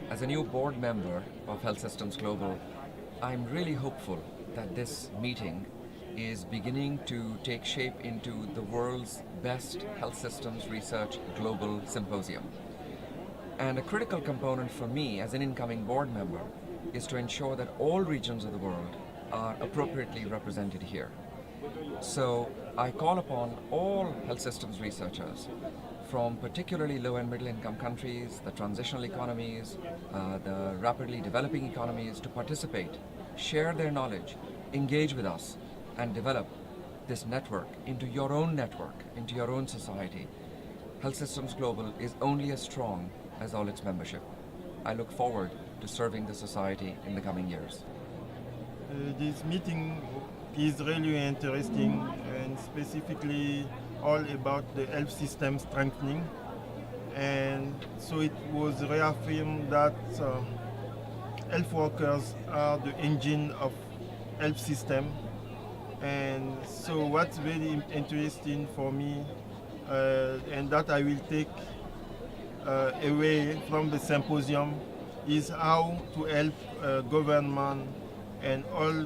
As a new board member of Health Systems Global, I'm really hopeful that this meeting is beginning to take shape into the world's best health systems research global symposium. And a critical component for me as an incoming board member is to ensure that all regions of the world are appropriately represented here. So I call upon all health systems researchers from particularly low and middle income countries, the transitional economies, the rapidly developing economies to participate, share their knowledge, engage with us, and develop this network into your own network, into your own society. Health Systems Global is only as strong as all its membership. I look forward to serving the society in the coming years. This meeting is really interesting and specifically all about the health system strengthening. And so it was reaffirmed that health workers are the engine of health system. And so what's very interesting for me and that I will take away from the symposium is how to help government and all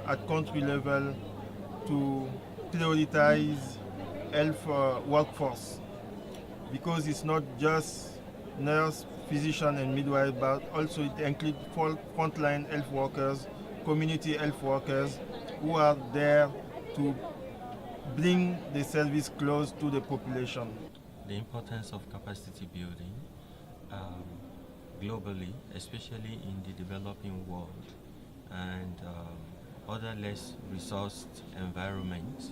at country level to prioritize health workforce, because it's not just nurse, physician and midwife, but also it includes frontline health workers, community health workers who are there to bring the service close to the population. The importance of capacity building globally, especially in the developing world and other less resourced environments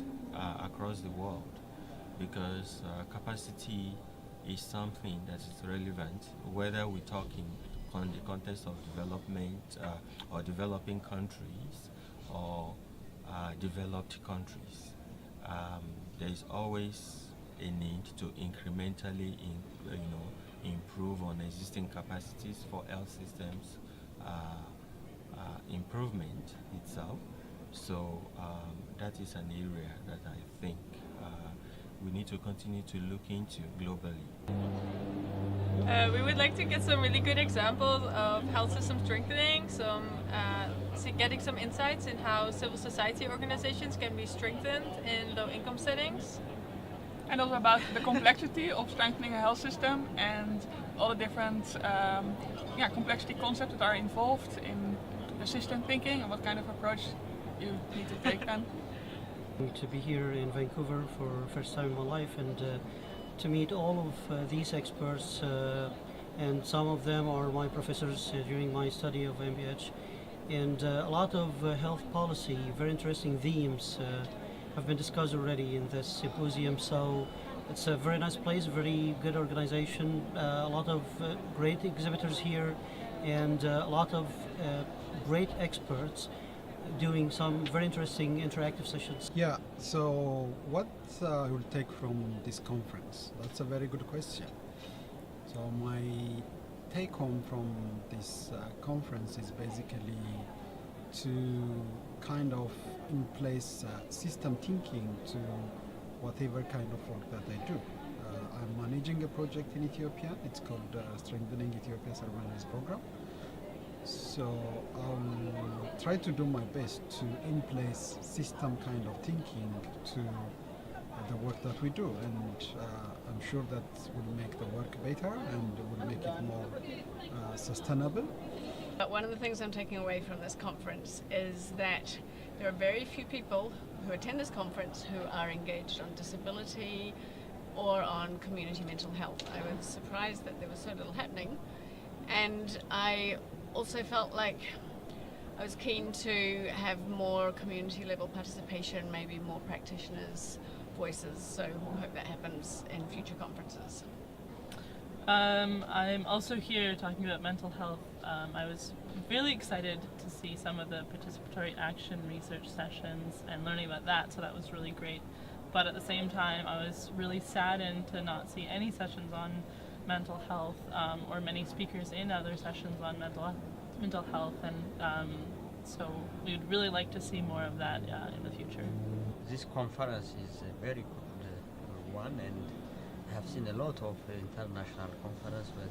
across the world, because capacity is something that is relevant whether we're talking on the context of development or developing countries or developed countries. There is always a need to incrementally improve on existing capacities for health systems improvement itself. So that is an area that I think we need to continue to look into globally. We would like to get some really good examples of health system strengthening, getting some insights in how civil society organizations can be strengthened in low-income settings. And also about the complexity of strengthening a health system and all the different complexity concepts that are involved in the system thinking and what kind of approach you need to take then. To be here in Vancouver for the first time in my life and to meet all of these experts, and some of them are my professors during my study of MBH, and a lot of health policy, very interesting themes have been discussed already in this symposium. So it's a very nice place, very good organization, a lot of great exhibitors here, and a lot of great experts doing some very interesting interactive sessions. Yeah, so what I will take from this conference? That's a very good question. So my take home from this conference is basically to kind of in place system thinking to whatever kind of work that I do. I'm managing a project in Ethiopia. It's called Strengthening Ethiopia's Urbanized Program. So I'll try to do my best to in place system kind of thinking to the work that we do, and I'm sure that will make the work better and will make it more sustainable. But one of the things I'm taking away from this conference is that there are very few people who attend this conference who are engaged on disability or on community mental health. I was surprised that there was so little happening, and I also felt like I was keen to have more community level participation, maybe more practitioners' voices, so I hope that happens in future conferences. I'm also here talking about mental health. I was really excited to see some of the participatory action research sessions and learning about that, so that was really great. But at the same time, I was really saddened to not see any sessions on mental health or many speakers in other sessions on mental health, and so we would really like to see more of that in the future. This conference is a very good one, and I have seen a lot of international conference with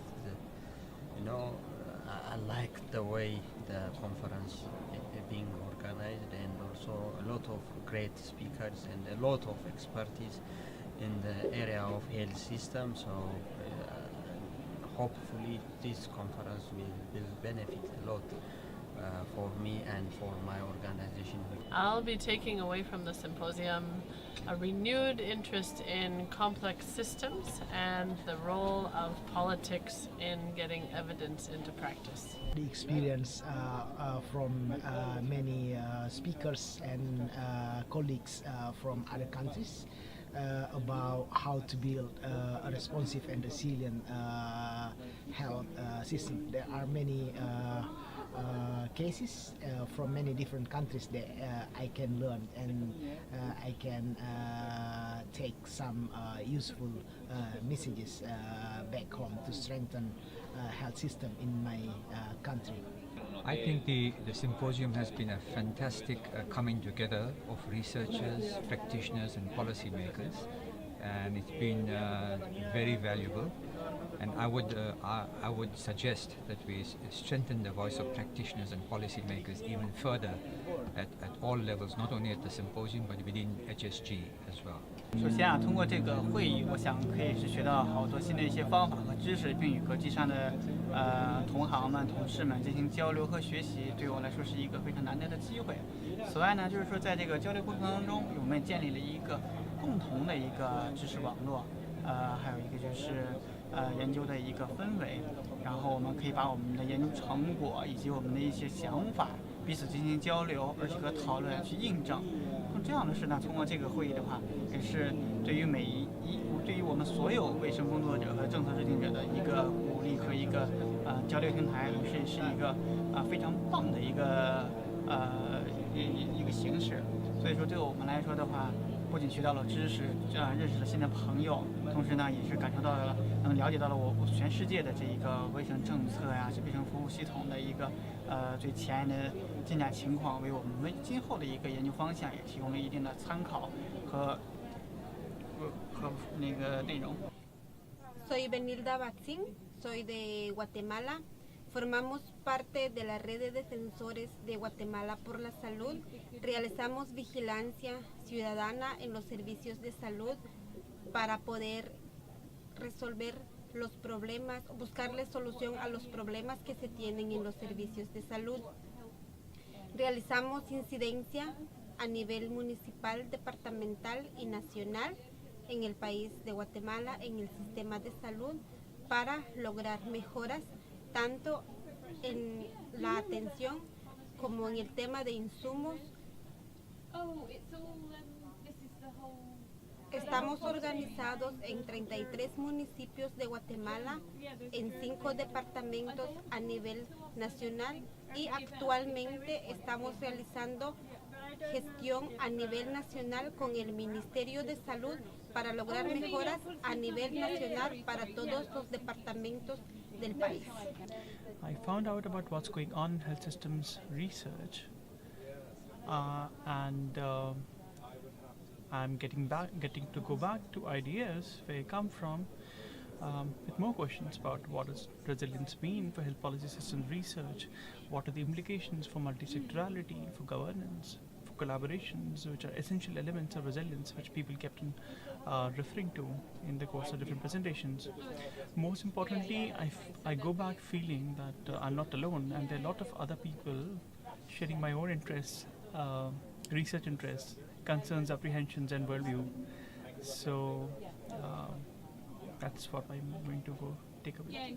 I like the way the conference being organized, and also a lot of great speakers and a lot of expertise in the area of health system. So hopefully this conference will benefit a lot for me and for my organization. I'll be taking away from the symposium a renewed interest in complex systems and the role of politics in getting evidence into practice. The experience from many speakers and colleagues from other countries about how to build a responsive and resilient health system. There are many cases from many different countries that I can learn, and I can take some useful messages back home to strengthen health system in my country. I think the symposium has been a fantastic coming together of researchers, practitioners and policymakers, and it's been very valuable. And I would suggest that we strengthen the voice of practitioners and policymakers even further at all levels, not only at the symposium but within HSG as well. 首先啊，通过这个会议，我想可以是学到好多新的一些方法和知识，并与国际上的同行们、同事们进行交流和学习，对我来说是一个非常难得的机会。此外呢，就是说在这个交流过程当中，我们建立了一个共同的一个知识网络，还有一个就是研究的一个氛围，然后我们可以把我们的研究成果以及我们的一些想法彼此进行交流，而且和讨论去印证。这样的事呢，通过这个会议的话，也是对于对于我们所有卫生工作者和政策制定者的一个鼓励和一个交流平台，也是一个非常棒的一个形式。所以说，对我们来说的话，不仅学到了知识，认识了新的朋友，同时呢，也是感受到了，了解到了我全世界的这一个卫生政策呀、卫生服务系统的一个最前沿的进展情况，为我们今后的一个研究方向也提供了一定的参考和那个内容。Soy Benilda Baxin, soy de Guatemala. Formamos parte de la red de defensores de Guatemala por la salud. Realizamos vigilancia ciudadana en los servicios de salud para poder resolver los problemas, buscarle solución a los problemas que se tienen en los servicios de salud. Realizamos incidencia a nivel municipal, departamental y nacional en el país de Guatemala en el sistema de salud para lograr mejoras tanto en la atención como en el tema de insumos. Estamos organizados en 33 municipios de Guatemala, en 5 departamentos a nivel nacional, y actualmente estamos realizando gestión a nivel nacional con el Ministerio de Salud para lograr mejoras a nivel nacional para todos los departamentos del país. I found out about what's going on in health systems research, and I'm getting to go back to ideas where I come from, with more questions about what does resilience mean for health policy systems research, what are the implications for multisectorality, for governance, for collaborations, which are essential elements of resilience, which people kept on referring to in the course of different presentations. Most importantly, I go back feeling that I'm not alone, and there are a lot of other people sharing my own interests, research interests, concerns, apprehensions, and worldview. So that's what I'm going to go take away.